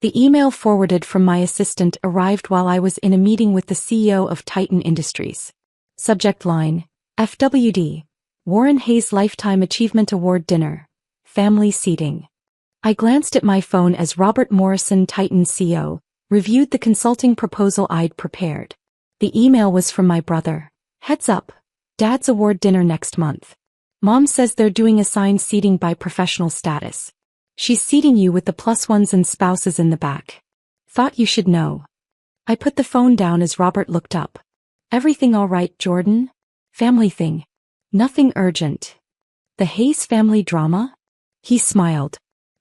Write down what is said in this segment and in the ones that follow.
The email forwarded from my assistant arrived while I was in a meeting with the CEO of Titan Industries. Subject line: FWD. Warren Hayes Lifetime Achievement Award Dinner. Family seating. I glanced at my phone as Robert Morrison, Titan CEO, reviewed the consulting proposal I'd prepared. The email was from my brother. Heads up. Dad's award dinner next month. Mom says they're doing assigned seating by professional status. She's seating you with the +1s and spouses in the back. Thought you should know. I put the phone down as Robert looked up. Everything all right, Jordan? Family thing. Nothing urgent. The Hayes family drama? He smiled.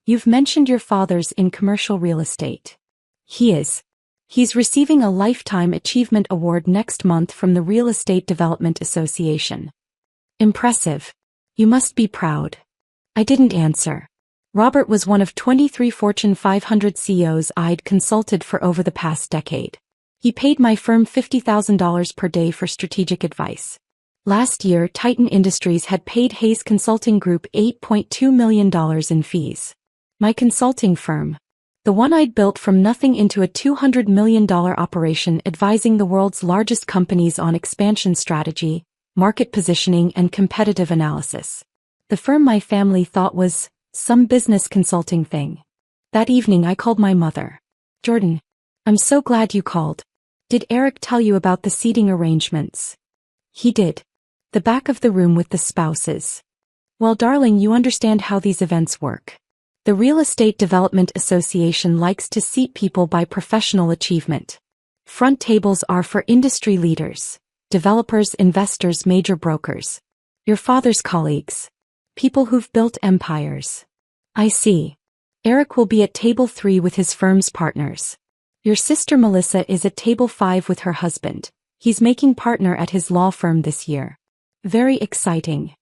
You've mentioned your father's in commercial real estate. He is. He's receiving a Lifetime Achievement Award next month from the Real Estate Development Association. Impressive. You must be proud. I didn't answer. Robert was one of 23 Fortune 500 CEOs I'd consulted for over the past decade. He paid my firm $50,000 per day for strategic advice. Last year, Titan Industries had paid Hayes Consulting Group $8.2 million in fees. My consulting firm, the one I'd built from nothing into a $200 million operation advising the world's largest companies on expansion strategy, market positioning, and competitive analysis. The firm my family thought was some business consulting thing. That evening I called my mother. Jordan, I'm so glad you called. Did Eric tell you about the seating arrangements? He did. The back of the room with the spouses. Well, darling, you understand how these events work. The Real Estate Development Association likes to seat people by professional achievement. Front tables are for industry leaders, developers, investors, major brokers. Your father's colleagues. People who've built empires. I see. Eric will be at table 3 with his firm's partners. Your sister Melissa is at table 5 with her husband. He's making partner at his law firm this year. Very exciting.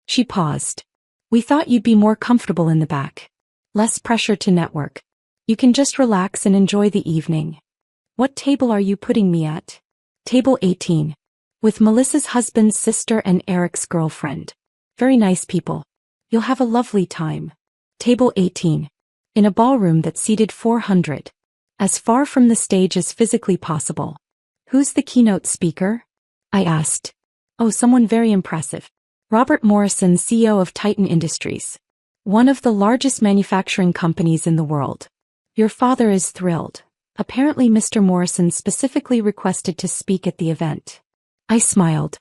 She paused. We thought you'd be more comfortable in the back. Less pressure to network. You can just relax and enjoy the evening. What table are you putting me at? Table 18. With Melissa's husband's sister and Eric's girlfriend. Very nice people. You'll have a lovely time. Table 18. In a ballroom that seated 400. As far from the stage as physically possible. Who's the keynote speaker? I asked. Oh, someone very impressive. Robert Morrison, CEO of Titan Industries. One of the largest manufacturing companies in the world. Your father is thrilled. Apparently Mr. Morrison specifically requested to speak at the event. I smiled.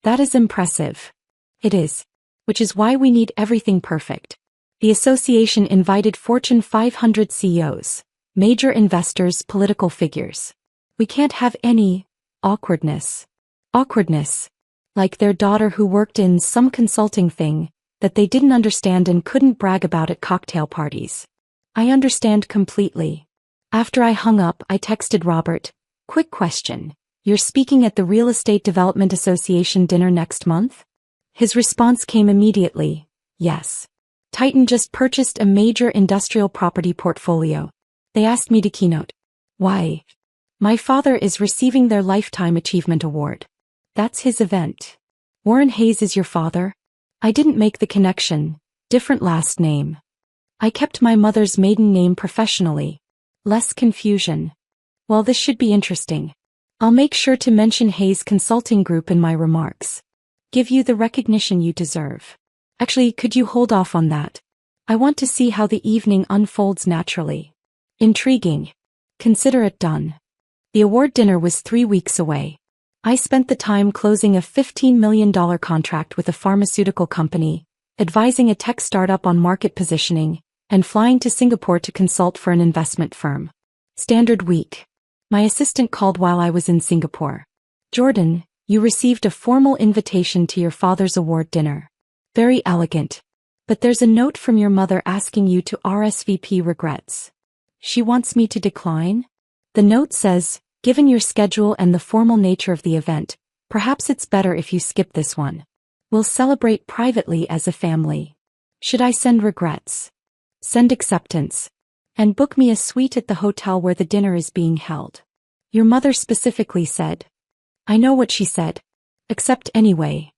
That is impressive. It is. Which is why we need everything perfect. The association invited Fortune 500 CEOs, major investors, political figures. We can't have any awkwardness. Awkwardness. Like their daughter who worked in some consulting thing that they didn't understand and couldn't brag about at cocktail parties. I understand completely. After I hung up, I texted Robert. Quick question. You're speaking at the Real Estate Development Association dinner next month? His response came immediately. Yes. Titan just purchased a major industrial property portfolio. They asked me to keynote. Why? My father is receiving their Lifetime Achievement Award. That's his event. Warren Hayes is your father? I didn't make the connection. Different last name. I kept my mother's maiden name professionally. Less confusion. Well, this should be interesting. I'll make sure to mention Hayes Consulting Group in my remarks. Give you the recognition you deserve. Actually, could you hold off on that? I want to see how the evening unfolds naturally. Intriguing. Consider it done. The award dinner was 3 weeks away. I spent the time closing a $15 million contract with a pharmaceutical company, advising a tech startup on market positioning, and flying to Singapore to consult for an investment firm. Standard week. My assistant called while I was in Singapore. Jordan, you received a formal invitation to your father's award dinner. Very elegant. But there's a note from your mother asking you to RSVP. Regrets. She wants me to decline? The note says, given your schedule and the formal nature of the event, perhaps it's better if you skip this one. We'll celebrate privately as a family. Should I send regrets? Send acceptance. And book me a suite at the hotel where the dinner is being held. Your mother specifically said. I know what she said. Accept anyway.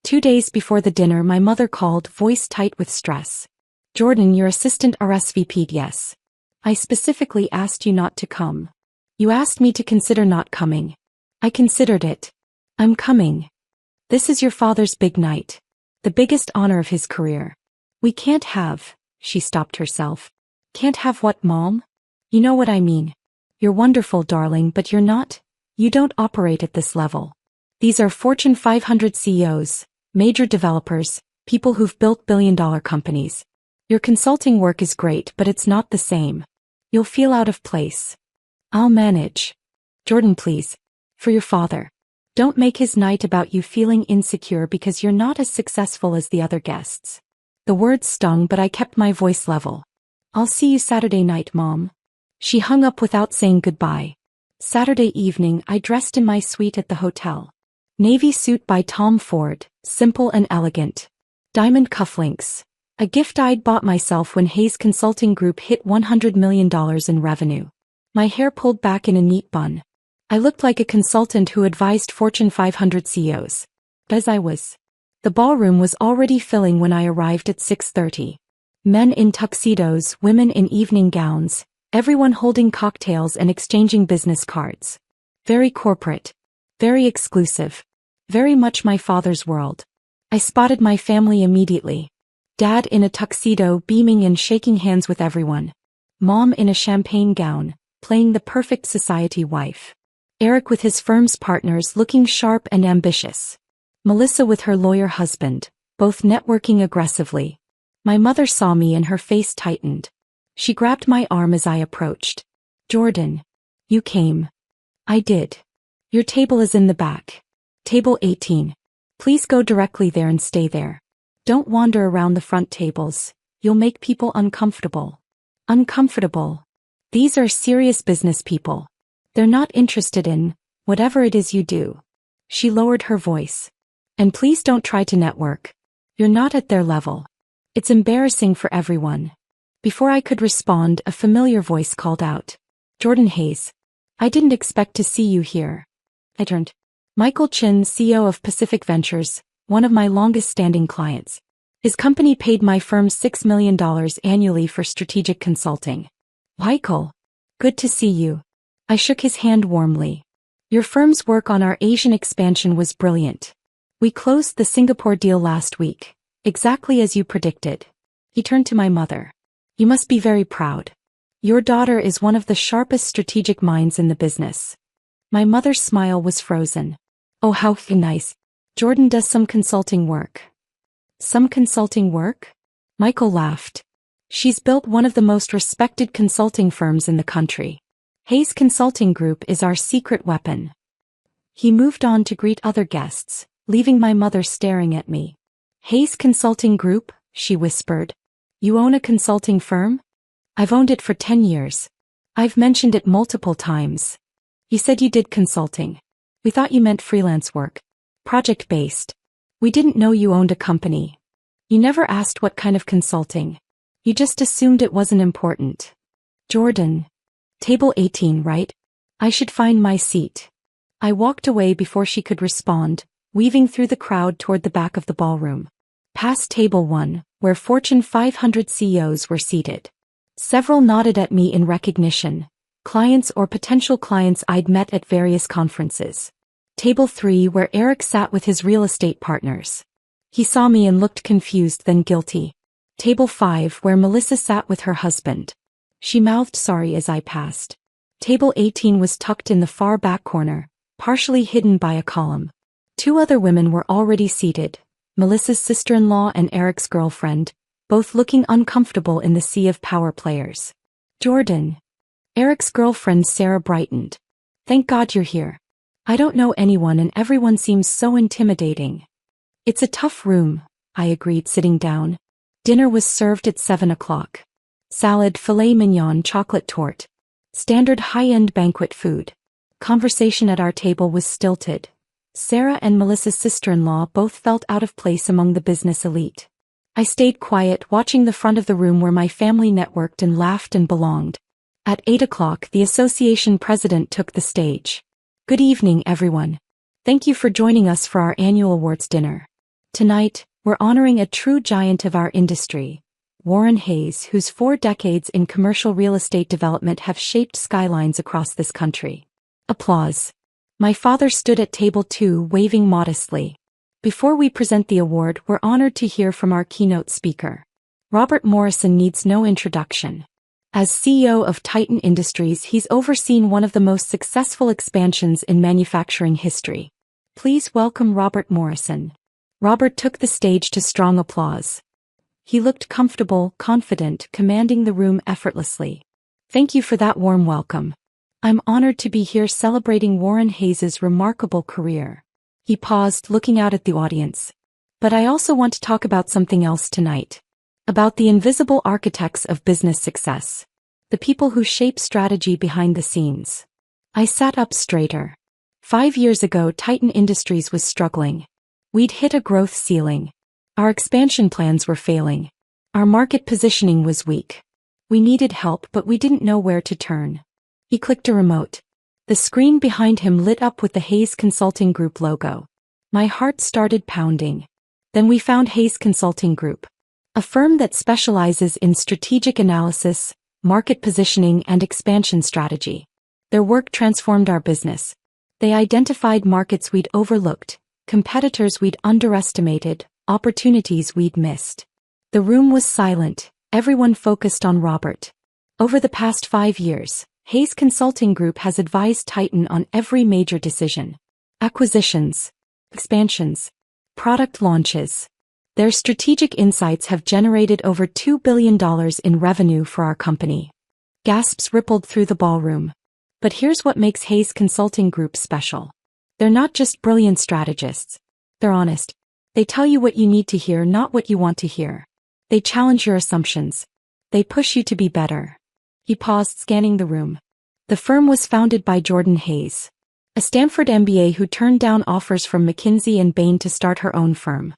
2 days before the dinner my mother called, voice tight with stress. Jordan, your assistant RSVP'd yes. I specifically asked you not to come. You asked me to consider not coming. I considered it. I'm coming. This is your father's big night. The biggest honor of his career. We can't have, she stopped herself. Can't have what, Mom? You know what I mean. You're wonderful, darling, but you're not. You don't operate at this level. These are Fortune 500 CEOs, major developers, people who've built billion-dollar companies. Your consulting work is great, but it's not the same. You'll feel out of place. I'll manage. Jordan, please. For your father. Don't make his night about you feeling insecure because you're not as successful as the other guests. The words stung, but I kept my voice level. I'll see you Saturday night, Mom. She hung up without saying goodbye. Saturday evening, I dressed in my suite at the hotel. Navy suit by Tom Ford, simple and elegant. Diamond cufflinks. A gift I'd bought myself when Hayes Consulting Group hit $100 million in revenue. My hair pulled back in a neat bun. I looked like a consultant who advised Fortune 500 CEOs. As I was. The ballroom was already filling when I arrived at 6:30. Men in tuxedos, women in evening gowns, everyone holding cocktails and exchanging business cards. Very corporate. Very exclusive. Very much my father's world. I spotted my family immediately. Dad in a tuxedo, beaming and shaking hands with everyone. Mom in a champagne gown, playing the perfect society wife. Eric with his firm's partners looking sharp and ambitious. Melissa with her lawyer husband, both networking aggressively. My mother saw me and her face tightened. She grabbed my arm as I approached. Jordan. You came. I did. Your table is in the back. Table 18. Please go directly there and stay there. Don't wander around the front tables. You'll make people uncomfortable. Uncomfortable. These are serious business people. They're not interested in whatever it is you do. She lowered her voice. And please don't try to network. You're not at their level. It's embarrassing for everyone. Before I could respond, a familiar voice called out. Jordan Hayes. I didn't expect to see you here. I turned. Michael Chin, CEO of Pacific Ventures, one of my longest-standing clients. His company paid my firm $6 million annually for strategic consulting. Michael. Good to see you. I shook his hand warmly. Your firm's work on our Asian expansion was brilliant. We closed the Singapore deal last week, exactly as you predicted. He turned to my mother. You must be very proud. Your daughter is one of the sharpest strategic minds in the business. My mother's smile was frozen. Oh, how nice. Jordan does some consulting work. Some consulting work? Michael laughed. She's built one of the most respected consulting firms in the country. Hayes Consulting Group is our secret weapon. He moved on to greet other guests, leaving my mother staring at me. Hayes Consulting Group, she whispered. You own a consulting firm? I've owned it for 10 years. I've mentioned it multiple times. You said you did consulting. We thought you meant freelance work. Project-based. We didn't know you owned a company. You never asked what kind of consulting. You just assumed it wasn't important. Jordan. Table 18, right? I should find my seat. I walked away before she could respond, weaving through the crowd toward the back of the ballroom. Past table 1, where Fortune 500 CEOs were seated. Several nodded at me in recognition, clients or potential clients I'd met at various conferences. Table 3, where Eric sat with his real estate partners. He saw me and looked confused, then guilty. Table 5, where Melissa sat with her husband. She mouthed sorry as I passed. Table 18 was tucked in the far back corner, partially hidden by a column. 2 other women were already seated, Melissa's sister-in-law and Eric's girlfriend, both looking uncomfortable in the sea of power players. Jordan. Eric's girlfriend Sarah brightened. Thank God you're here. I don't know anyone and everyone seems so intimidating. It's a tough room, I agreed, sitting down. Dinner was served at 7 o'clock. Salad, filet mignon, chocolate torte. Standard high-end banquet food. Conversation at our table was stilted. Sarah and Melissa's sister-in-law both felt out of place among the business elite. I stayed quiet, watching the front of the room where my family networked and laughed and belonged. At 8 o'clock, the association president took the stage. Good evening, everyone. Thank you for joining us for our annual awards dinner. Tonight, we're honoring a true giant of our industry, Warren Hayes, whose 4 decades in commercial real estate development have shaped skylines across this country. Applause. My father stood at table 2, waving modestly. Before we present the award, we're honored to hear from our keynote speaker. Robert Morrison needs no introduction. As CEO of Titan Industries, he's overseen one of the most successful expansions in manufacturing history. Please welcome Robert Morrison. Robert took the stage to strong applause. He looked comfortable, confident, commanding the room effortlessly. Thank you for that warm welcome. I'm honored to be here celebrating Warren Hayes' remarkable career. He paused, looking out at the audience. But I also want to talk about something else tonight. About the invisible architects of business success. The people who shape strategy behind the scenes. I sat up straighter. 5 years ago, Titan Industries was struggling. We'd hit a growth ceiling. Our expansion plans were failing. Our market positioning was weak. We needed help, but we didn't know where to turn. He clicked a remote. The screen behind him lit up with the Hayes Consulting Group logo. My heart started pounding. Then we found Hayes Consulting Group, a firm that specializes in strategic analysis, market positioning, and expansion strategy. Their work transformed our business. They identified markets we'd overlooked, competitors we'd underestimated, opportunities we'd missed. The room was silent, everyone focused on Robert. Over the past 5 years, Hayes Consulting Group has advised Titan on every major decision. Acquisitions, expansions, product launches. Their strategic insights have generated over $2 billion in revenue for our company. Gasps rippled through the ballroom. But here's what makes Hayes Consulting Group special. They're not just brilliant strategists. They're honest. They tell you what you need to hear, not what you want to hear. They challenge your assumptions. They push you to be better. He paused, scanning the room. The firm was founded by Jordan Hayes, a Stanford MBA who turned down offers from McKinsey and Bain to start her own firm.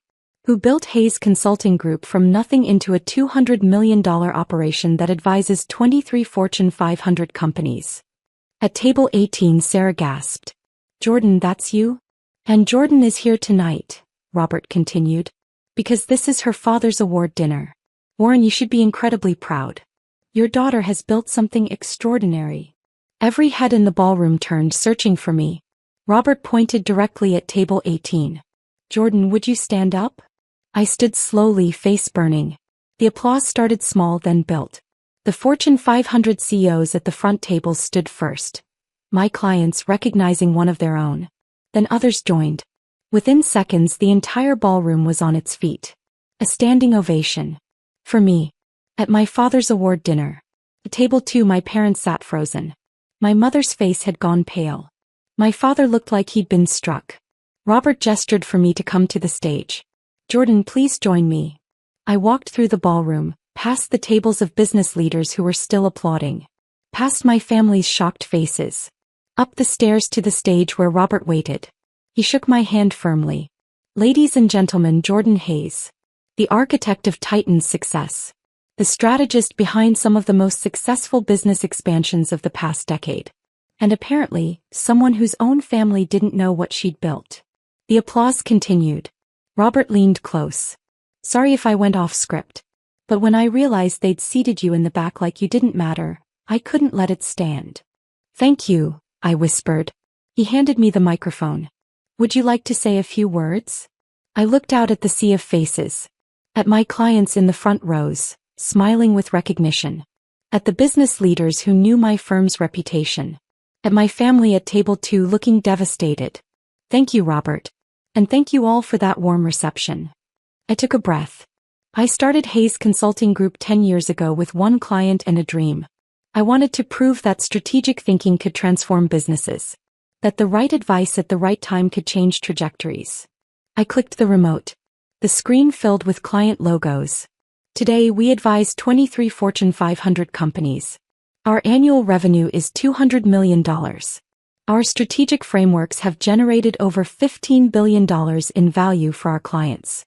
Who built Hayes Consulting Group from nothing into a $200 million operation that advises 23 Fortune 500 companies. At table 18, Sarah gasped. Jordan, that's you? And Jordan is here tonight, Robert continued, because this is her father's award dinner. Warren, you should be incredibly proud. Your daughter has built something extraordinary. Every head in the ballroom turned, searching for me. Robert pointed directly at table 18. Jordan, would you stand up? I stood slowly, face burning. The applause started small, then built. The Fortune 500 CEOs at the front tables stood first. My clients, recognizing one of their own. Then others joined. Within seconds, the entire ballroom was on its feet. A standing ovation. For me. At my father's award dinner. At table 2, my parents sat frozen. My mother's face had gone pale. My father looked like he'd been struck. Robert gestured for me to come to the stage. Jordan, please join me. I walked through the ballroom, past the tables of business leaders who were still applauding. Past my family's shocked faces. Up the stairs to the stage where Robert waited. He shook my hand firmly. Ladies and gentlemen, Jordan Hayes. The architect of Titan's success. The strategist behind some of the most successful business expansions of the past decade. And apparently, someone whose own family didn't know what she'd built. The applause continued. Robert leaned close. Sorry if I went off script. But when I realized they'd seated you in the back like you didn't matter, I couldn't let it stand. Thank you, I whispered. He handed me the microphone. Would you like to say a few words? I looked out at the sea of faces. At my clients in the front rows, smiling with recognition. At the business leaders who knew my firm's reputation. At my family at table 2 looking devastated. Thank you, Robert. And thank you all for that warm reception. I took a breath. I started Hayes Consulting Group 10 years ago with one client and a dream. I wanted to prove that strategic thinking could transform businesses. That the right advice at the right time could change trajectories. I clicked the remote. The screen filled with client logos. Today we advise 23 Fortune 500 companies. Our annual revenue is $200 million. Our strategic frameworks have generated over $15 billion in value for our clients.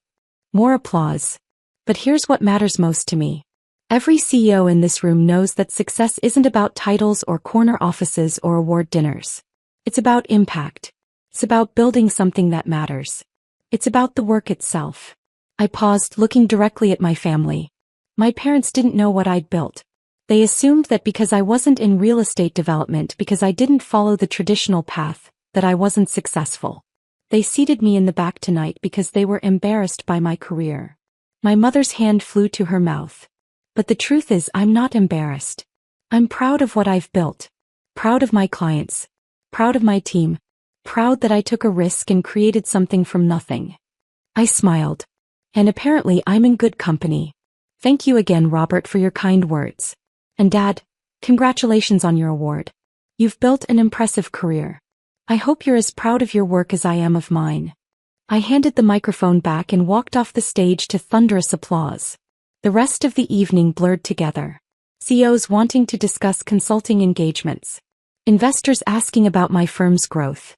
More applause. But here's what matters most to me. Every CEO in this room knows that success isn't about titles or corner offices or award dinners. It's about impact. It's about building something that matters. It's about the work itself. I paused, looking directly at my family. My parents didn't know what I'd built. They assumed that because I wasn't in real estate development, because I didn't follow the traditional path, that I wasn't successful. They seated me in the back tonight because they were embarrassed by my career. My mother's hand flew to her mouth. But the truth is, I'm not embarrassed. I'm proud of what I've built. Proud of my clients. Proud of my team. Proud that I took a risk and created something from nothing. I smiled. And apparently I'm in good company. Thank you again, Robert, for your kind words. And Dad, congratulations on your award. You've built an impressive career. I hope you're as proud of your work as I am of mine. I handed the microphone back and walked off the stage to thunderous applause. The rest of the evening blurred together. CEOs wanting to discuss consulting engagements. Investors asking about my firm's growth.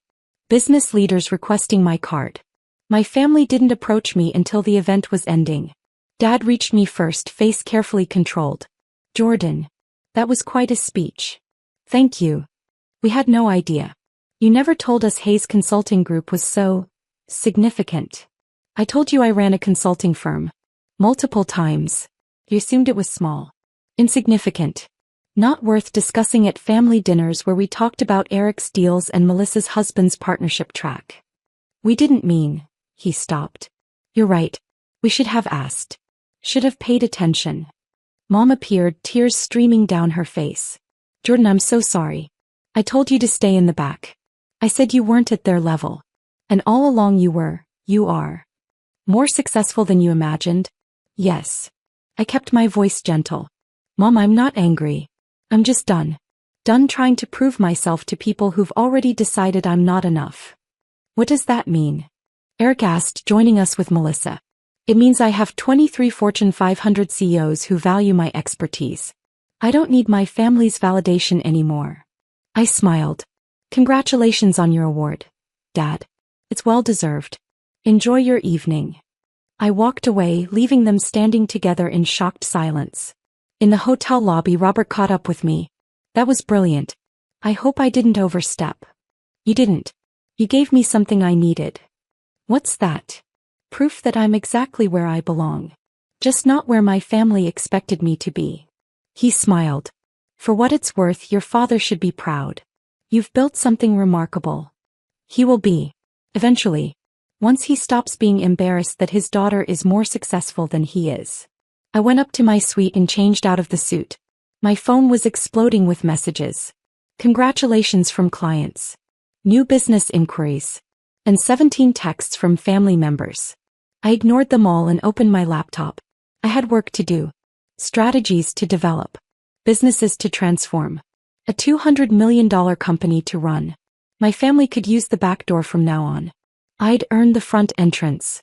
Business leaders requesting my card. My family didn't approach me until the event was ending. Dad reached me first, face carefully controlled. Jordan. That was quite a speech. Thank you. We had no idea. You never told us Hayes Consulting Group was so significant. I told you I ran a consulting firm. Multiple times. You assumed it was small. Insignificant. Not worth discussing at family dinners where we talked about Eric's deals and Melissa's husband's partnership track. We didn't mean. He stopped. You're right. We should have asked. Should have paid attention. Mom appeared, tears streaming down her face. Jordan, I'm so sorry. I told you to stay in the back. I said you weren't at their level. And all along you are. More successful than you imagined? Yes. I kept my voice gentle. Mom, I'm not angry. I'm just done. Done trying to prove myself to people who've already decided I'm not enough. What does that mean? Eric asked, joining us with Melissa. It means I have 23 Fortune 500 CEOs who value my expertise. I don't need my family's validation anymore. I smiled. Congratulations on your award, Dad. It's well deserved. Enjoy your evening. I walked away, leaving them standing together in shocked silence. In the hotel lobby, Robert caught up with me. That was brilliant. I hope I didn't overstep. You didn't. You gave me something I needed. What's that? Proof that I'm exactly where I belong. Just not where my family expected me to be. He smiled. For what it's worth, your father should be proud. You've built something remarkable. He will be. Eventually. Once he stops being embarrassed that his daughter is more successful than he is. I went up to my suite and changed out of the suit. My phone was exploding with messages. Congratulations from clients. New business inquiries. And 17 texts from family members. I ignored them all and opened my laptop. I had work to do. Strategies to develop. Businesses to transform. A $200 million company to run. My family could use the back door from now on. I'd earned the front entrance.